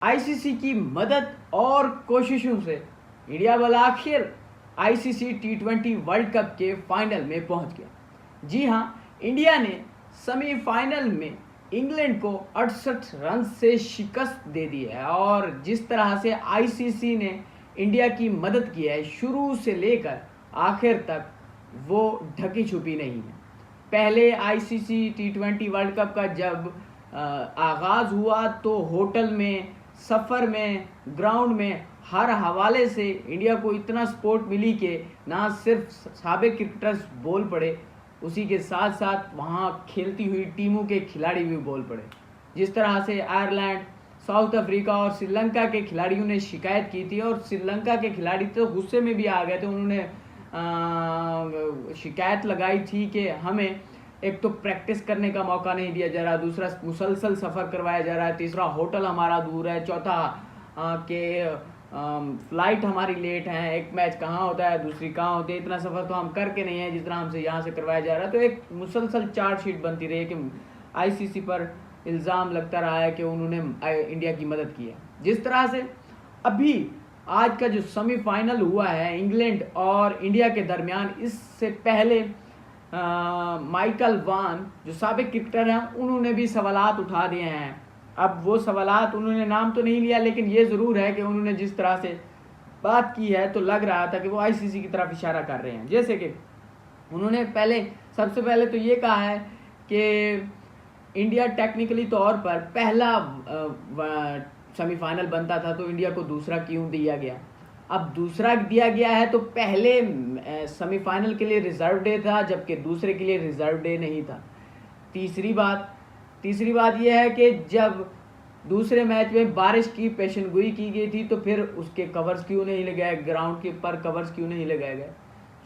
ICC की मदद और कोशिशों से इंडिया वाला आखिर आईसीसी टी20 वर्ल्ड कप के फाइनल में पहुंच गया। जी हां, इंडिया ने सेमीफाइनल में इंग्लैंड को 68 रन से शिकस्त दे दी है और जिस तरह से आईसीसी ने इंडिया की मदद की है शुरू से लेकर आखिर तक, वो ढकी छुपी नहीं है। पहले आईसीसी टी20 वर्ल्ड कप का जब आगाज़ हुआ तो होटल में, सफ़र में, ग्राउंड में हर हवाले से इंडिया को इतना सपोर्ट मिली कि ना सिर्फ साबिक क्रिकेटर्स बोल पड़े, उसी के साथ साथ वहाँ खेलती हुई टीमों के खिलाड़ी भी बोल पड़े। जिस तरह से आयरलैंड, साउथ अफ्रीका और श्रीलंका के खिलाड़ियों ने शिकायत की थी और श्रीलंका के खिलाड़ी तो गुस्से में भी आ गए थे। उन्होंने शिकायत लगाई थी कि हमें एक तो प्रैक्टिस करने का मौका नहीं दिया जा रहा, दूसरा मुसलसल सफ़र करवाया जा रहा है, तीसरा होटल हमारा दूर है, चौथा फ़्लाइट हमारी लेट है, एक मैच कहाँ होता है दूसरी कहाँ होती है, इतना सफ़र तो हम करके नहीं है जितना हमसे यहाँ से करवाया जा रहा है। तो एक मुसलसल चार्जशीट बनती रही कि आईसीसी पर इल्ज़ाम लगता रहा है कि उन्होंने इंडिया की मदद की है। जिस तरह से अभी आज का जो सेमीफाइनल हुआ है इंग्लैंड और इंडिया के दरमियान, इससे पहले माइकल वान जो साबिक क्रिकेटर हैं उन्होंने भी सवालात उठा दिए हैं। अब वो सवालात उन्होंने नाम तो नहीं लिया, लेकिन ये ज़रूर है कि उन्होंने जिस तरह से बात की है तो लग रहा था कि वो आईसीसी की तरफ इशारा कर रहे हैं। जैसे कि उन्होंने सबसे पहले तो ये कहा है कि इंडिया टेक्निकली तौर पर पहला सेमीफाइनल बनता था तो इंडिया को दूसरा क्यों दिया गया। अब दूसरा दिया गया है तो पहले सेमीफाइनल के लिए रिजर्व डे था जबकि दूसरे के लिए रिजर्व डे नहीं था। तीसरी बात यह है कि जब दूसरे मैच में बारिश की पेशेंगोई की गई थी तो फिर उसके कवर्स क्यों नहीं लगाए, ग्राउंड के पर कवर्स क्यों नहीं लगाए गए।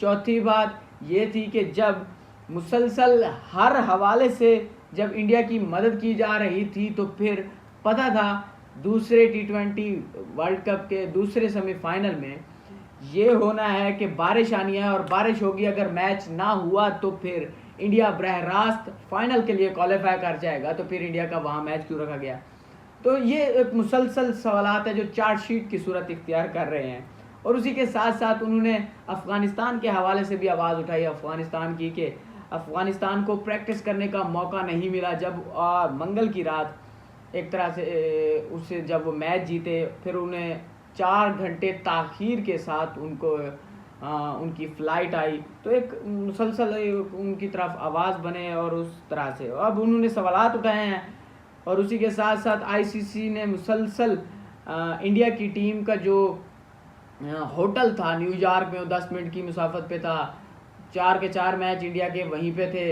चौथी बात ये थी कि जब मुसलसल हर हवाले से जब इंडिया की मदद की जा रही थी तो फिर पता था दूसरे टी20 वर्ल्ड कप के दूसरे सेमीफाइनल में ये होना है कि बारिश आनी है और बारिश होगी, अगर मैच ना हुआ तो फिर इंडिया बरह रास्त फाइनल के लिए क्वालिफाई कर जाएगा, तो फिर इंडिया का वहाँ मैच क्यों रखा गया। तो ये एक मुसलसल सवालात है जो चार्जशीट की सूरत इख्तियार कर रहे हैं। और उसी के साथ साथ उन्होंने अफ़गानिस्तान के हवाले से भी आवाज़ उठाई अफ़गानिस्तान की कि अफ़गानिस्तान को प्रैक्टिस करने का मौका नहीं मिला। जब मंगल की रात एक तरह से उससे जब वो मैच जीते, फिर उन्हें 4 घंटे ताख़ीर के साथ उनकी फ़्लाइट आई, तो एक मुसलसल उनकी तरफ आवाज़ बने और उस तरह से अब उन्होंने सवालात उठाए हैं। और उसी के साथ साथ आईसीसी ने मुसलसल इंडिया की टीम का जो होटल था न्यूयॉर्क में, वो 10 मिनट की मुसाफत पे था, 4 के 4 मैच इंडिया के वहीं पे थे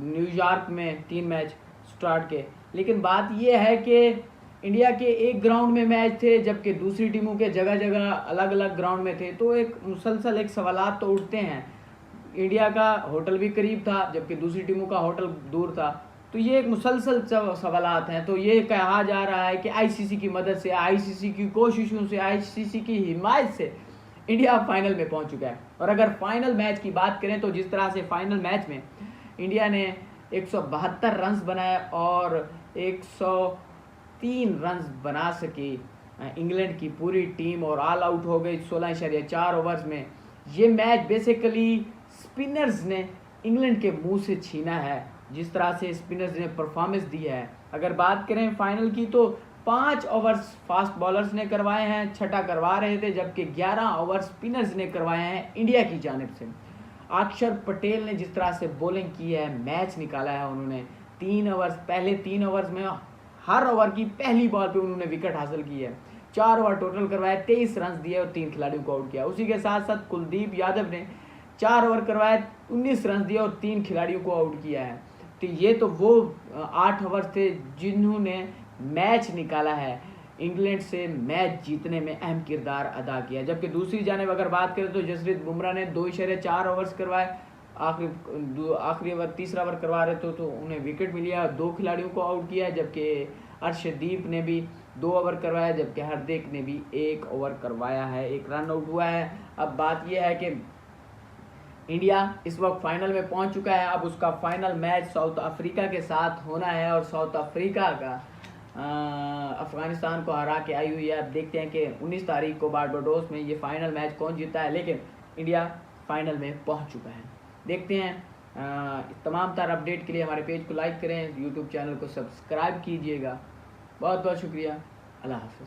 न्यूयॉर्क में, 3 मैच स्टार्ट के। लेकिन बात यह है कि इंडिया के एक ग्राउंड में मैच थे जबकि दूसरी टीमों के जगह जगह अलग अलग ग्राउंड में थे, तो एक मुसलसल एक सवालात तो उठते हैं। इंडिया का होटल भी करीब था जबकि दूसरी टीमों का होटल दूर था, तो ये एक मुसलसल सवालात हैं। तो ये कहा जा रहा है कि आईसीसी की मदद से, आईसीसी की कोशिशों से, आईसीसी की हिमायत से इंडिया फाइनल में पहुंच चुका है। और अगर फाइनल मैच की बात करें तो जिस तरह से फाइनल मैच में इंडिया ने 172 रन्स बनाए और 103 रन्स बना सकी इंग्लैंड की पूरी टीम और ऑल आउट हो गई 16.4 ओवर्स में। ये मैच बेसिकली स्पिनर्स ने इंग्लैंड के मुंह से छीना है, जिस तरह से स्पिनर्स ने परफॉर्मेंस दी है। अगर बात करें फाइनल की तो 5 ओवर्स फास्ट बॉलर्स ने करवाए हैं, छठा करवा रहे थे, जबकि 11 ओवर स्पिनर्स ने करवाए हैं इंडिया की जानिब से। अक्षर पटेल ने जिस तरह से बॉलिंग की है, मैच निकाला है उन्होंने। 3 ओवर्स, पहले 3 ओवर्स में हर ओवर की पहली बॉल पे उन्होंने विकेट हासिल की है। 4 ओवर टोटल करवाए, 23 रन दिए और 3 खिलाड़ियों को आउट किया। उसी के साथ साथ कुलदीप यादव ने 4 ओवर करवाए, 19 रन दिए और 3 खिलाड़ियों को आउट किया है। तो ये तो वो 8 ओवर थे जिन्होंने मैच निकाला है, इंग्लैंड से मैच जीतने में अहम किरदार अदा किया। जबकि दूसरी जानिब अगर बात करें तो जसप्रीत बुमराह ने 2.4 ओवर्स करवाए, आखिरी ओवर तीसरा ओवर करवा रहे तो उन्हें विकेट मिली है, 2 खिलाड़ियों को आउट किया है। जबकि अर्शदीप ने भी 2 ओवर करवाया, जबकि हार्दिक ने भी 1 ओवर करवाया है, 1 रन आउट हुआ है। अब बात यह है कि इंडिया इस वक्त फाइनल में पहुंच चुका है। अब उसका फाइनल मैच साउथ अफ्रीका के साथ होना है और साउथ अफ्रीका का अफ़गानिस्तान को हरा के आई हुई है। अब देखते हैं कि 19 तारीख को बारबाडोस में ये फ़ाइनल मैच कौन जीता है, लेकिन इंडिया फ़ाइनल में पहुंच चुका है। देखते हैं। तमाम तार अपडेट के लिए हमारे पेज को लाइक करें, यूट्यूब चैनल को सब्सक्राइब कीजिएगा। बहुत बहुत शुक्रिया। अल्लाह हाफ़िज़।